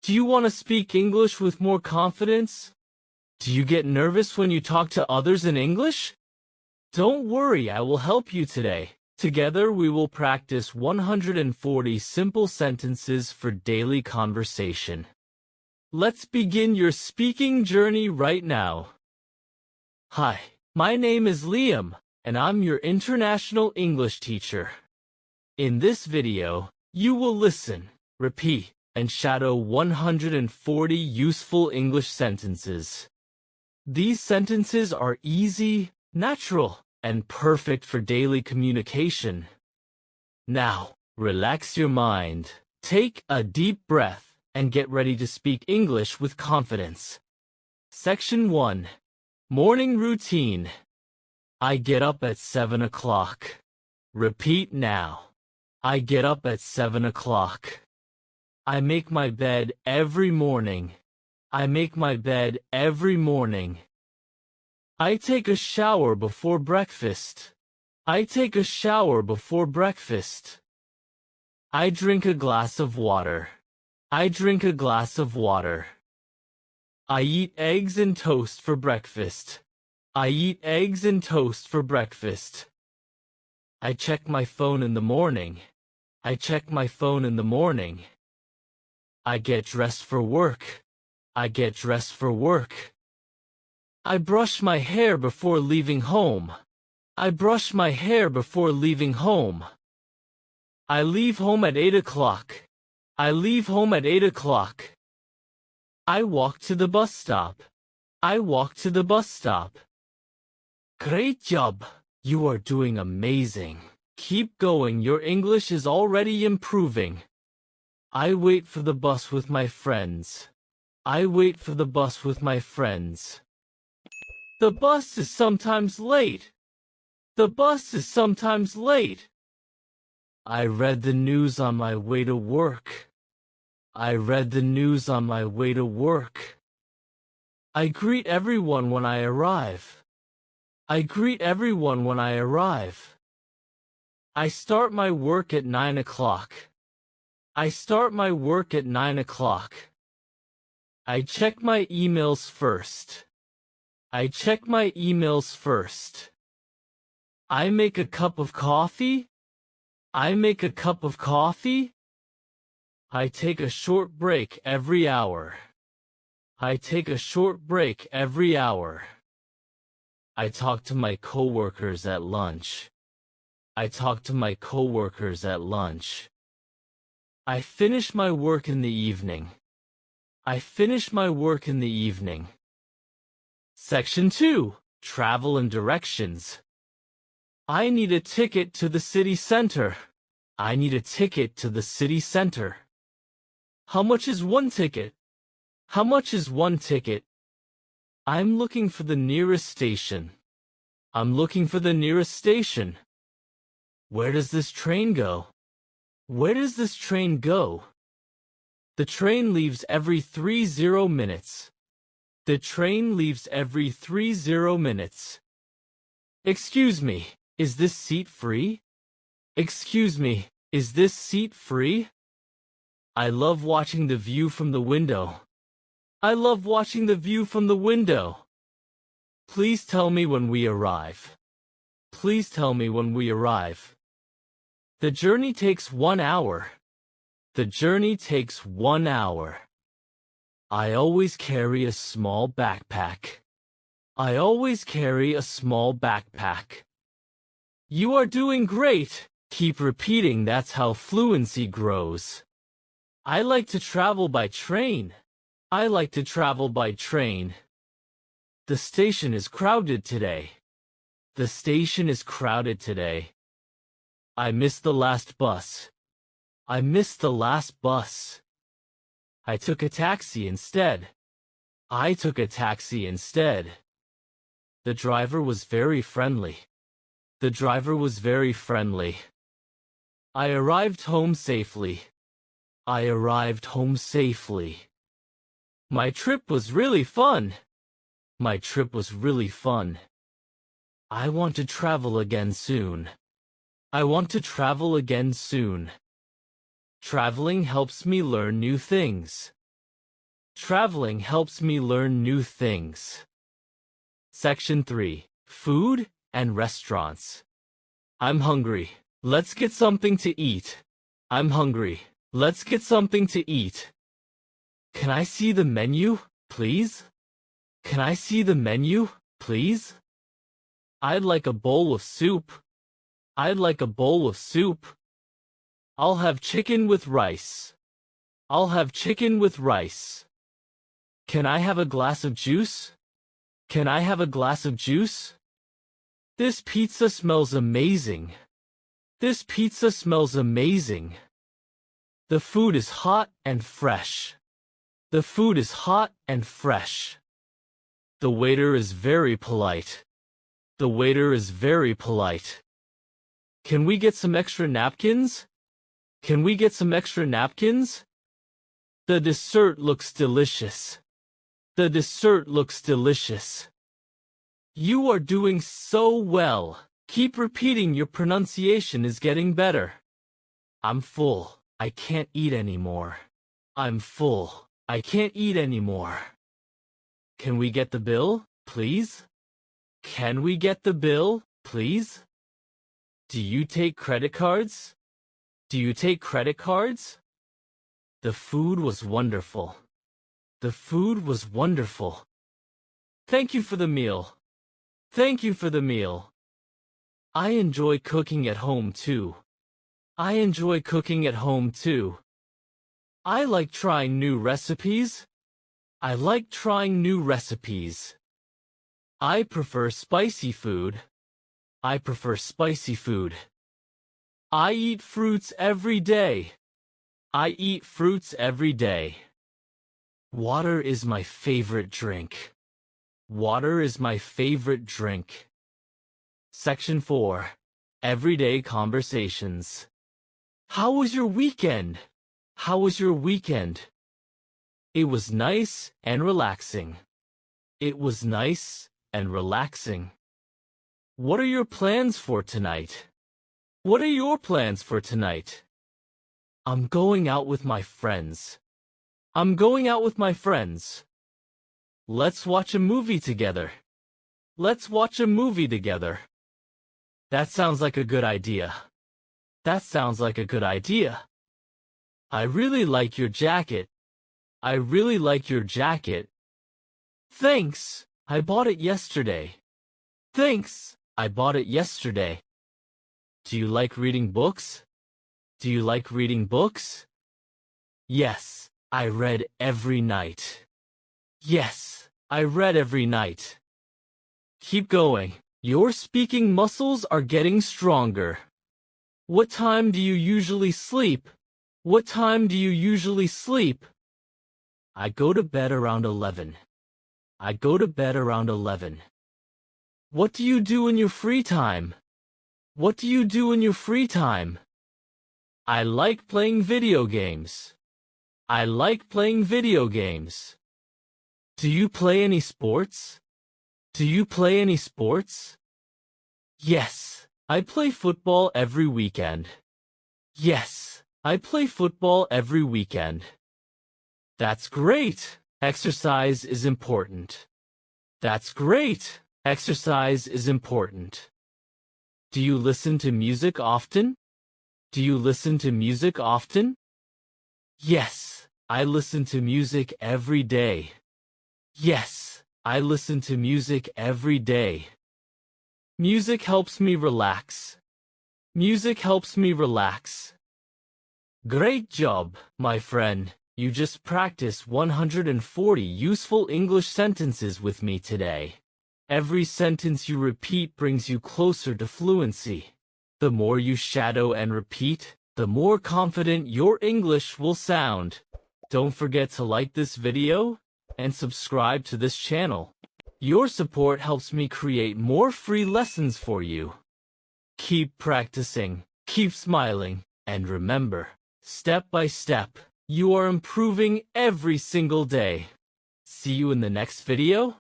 Do you want to speak English with more confidence? Do you get nervous when you talk to others in English? Don't worry, I will help you today. Together we will practice 140 simple sentences for daily conversation. Let's begin your speaking journey right now. Hi, my name is Liam, and I'm your international English teacher. In this video, you will listen, repeat, and shadow 140 useful English sentences. These sentences are easy, natural, and perfect for daily communication. Now, relax your mind, take a deep breath, and get ready to speak English with confidence. Section 1. Morning routine. I get up at 7 o'clock. Repeat now. I get up at 7 o'clock. I make my bed every morning. I make my bed every morning. I take a shower before breakfast. I take a shower before breakfast. I drink a glass of water. I drink a glass of water. I eat eggs and toast for breakfast. I eat eggs and toast for breakfast. I check my phone in the morning. I check my phone in the morning. I get dressed for work. I get dressed for work. I brush my hair before leaving home. I brush my hair before leaving home. I leave home at 8 o'clock. I leave home at 8 o'clock. I walk to the bus stop. I walk to the bus stop. Great job! You are doing amazing. Keep going, your English is already improving. I wait for the bus with my friends. I wait for the bus with my friends. The bus is sometimes late. The bus is sometimes late. I read the news on my way to work. I read the news on my way to work. I greet everyone when I arrive. I greet everyone when I arrive. I start my work at 9 o'clock. I start my work at 9 o'clock. I check my emails first. I check my emails first. I make a cup of coffee. I make a cup of coffee. I take a short break every hour. I take a short break every hour. I talk to my coworkers at lunch. I talk to my coworkers at lunch. I finish my work in the evening. I finish my work in the evening. Section 2. Travel and directions. I need a ticket to the city center. I need a ticket to the city center. How much is one ticket? How much is one ticket? I'm looking for the nearest station. I'm looking for the nearest station. Where does this train go? Where does this train go? The train leaves every 30 minutes. The train leaves every 30 minutes. Excuse me, is this seat free? Excuse me, is this seat free? I love watching the view from the window. I love watching the view from the window. Please tell me when we arrive. Please tell me when we arrive. The journey takes 1 hour. The journey takes 1 hour. I always carry a small backpack. I always carry a small backpack. You are doing great. Keep repeating, that's how fluency grows. I like to travel by train. I like to travel by train. The station is crowded today. The station is crowded today. I missed the last bus. I missed the last bus. I took a taxi instead. I took a taxi instead. The driver was very friendly. The driver was very friendly. I arrived home safely. I arrived home safely. My trip was really fun. My trip was really fun. I want to travel again soon. I want to travel again soon. Traveling helps me learn new things. Traveling helps me learn new things. Section 3. Food and restaurants. I'm hungry. Let's get something to eat. I'm hungry. Let's get something to eat. Can I see the menu, please? Can I see the menu, please? I'd like a bowl of soup. I'd like a bowl of soup. I'll have chicken with rice. I'll have chicken with rice. Can I have a glass of juice? Can I have a glass of juice? This pizza smells amazing. This pizza smells amazing. The food is hot and fresh. The food is hot and fresh. The waiter is very polite. The waiter is very polite. Can we get some extra napkins? Can we get some extra napkins? The dessert looks delicious. The dessert looks delicious. You are doing so well. Keep repeating, your pronunciation is getting better. I'm full. I can't eat anymore. I'm full. I can't eat anymore. Can we get the bill, please? Can we get the bill, please? Do you take credit cards? Do you take credit cards? The food was wonderful. The food was wonderful. Thank you for the meal. Thank you for the meal. I enjoy cooking at home too. I enjoy cooking at home too. I like trying new recipes. I like trying new recipes. I prefer spicy food. I prefer spicy food. I eat fruits every day. I eat fruits every day. Water is my favorite drink. Water is my favorite drink. Section 4. Everyday conversations. How was your weekend? How was your weekend? It was nice and relaxing. It was nice and relaxing. What are your plans for tonight? What are your plans for tonight? I'm going out with my friends. I'm going out with my friends. Let's watch a movie together. Let's watch a movie together. That sounds like a good idea. That sounds like a good idea. I really like your jacket. I really like your jacket. Thanks, I bought it yesterday. Thanks, I bought it yesterday. Do you like reading books? Do you like reading books? Yes, I read every night. Yes, I read every night. Keep going. Your speaking muscles are getting stronger. What time do you usually sleep? What time do you usually sleep? I go to bed around 11. I go to bed around 11. What do you do in your free time? What do you do in your free time? I like playing video games. I like playing video games. Do you play any sports? Do you play any sports? Yes, I play football every weekend. Yes, I play football every weekend. That's great. Exercise is important. That's great. Exercise is important. Do you listen to music often? Do you listen to music often? Yes, I listen to music every day. Yes, I listen to music every day. Music helps me relax. Music helps me relax. Great job, my friend. You just practiced 140 useful English sentences with me today. Every sentence you repeat brings you closer to fluency. The more you shadow and repeat, the more confident your English will sound. Don't forget to like this video and subscribe to this channel. Your support helps me create more free lessons for you. Keep practicing, keep smiling, and remember, step by step, you are improving every single day. See you in the next video.